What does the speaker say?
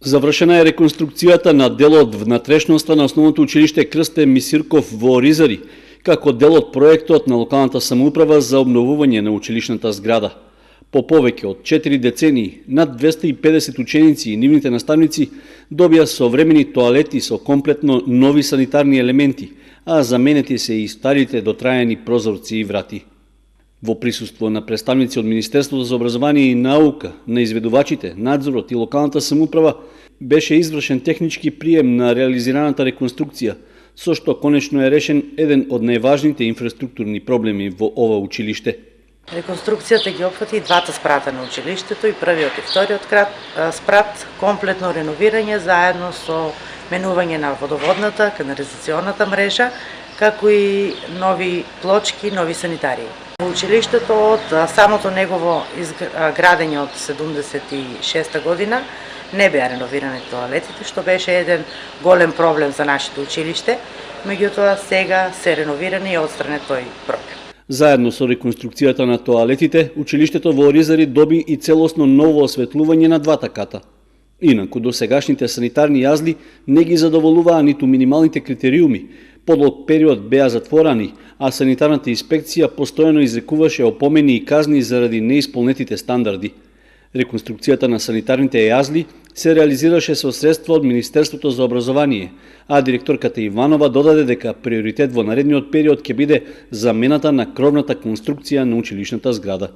Завршена е реконструкцијата на дел од внатрешноста на основното училиште Крстен Мисирков во Оризари, како дел од проектот на локалната самоуправа за обновување на училишната зграда. По повеќе од 4 децении, над 250 ученици и нивните наставници добија современи тоалети со комплетно нови санитарни елементи, а заменети се и старите дотрајани прозорци и врати. Во присуство на представници од Министерството за образование и наука, на изведувачите, надзорот и локалната самоуправа, беше извршен технички прием на реализираната реконструкција, со што конечно е решен еден од најважните инфраструктурни проблеми во ова училиште. Реконструкцијата ги опфати двата спрата на училиштето, и првиот и вториот спрат, комплетно реновирање заедно со менување на водоводната, канализационната мрежа, како и нови плочки, нови санитарии. Училиштето од самото негово градење од 76-та година не беа реновирани тоалетите, што беше еден голем проблем за нашето училиште, меѓутоа сега се реновирани и отстране тој проблем. Заедно со реконструкцијата на тоалетите, училиштето во Оризари доби и целосно ново осветлување на двата ката. Инаку досегашните санитарни јазли не ги задоволуваа ниту минималните критериуми, подолг период беа затворани, а санитарната инспекција постојано изрекуваше опомени и казни заради неисполнетите стандарди. Реконструкцијата на санитарните јазли се реализираше со средства од Министерството за образование, а директорката Иванова додаде дека приоритет во наредниот период ќе биде замената на кровната конструкција на училишната зграда.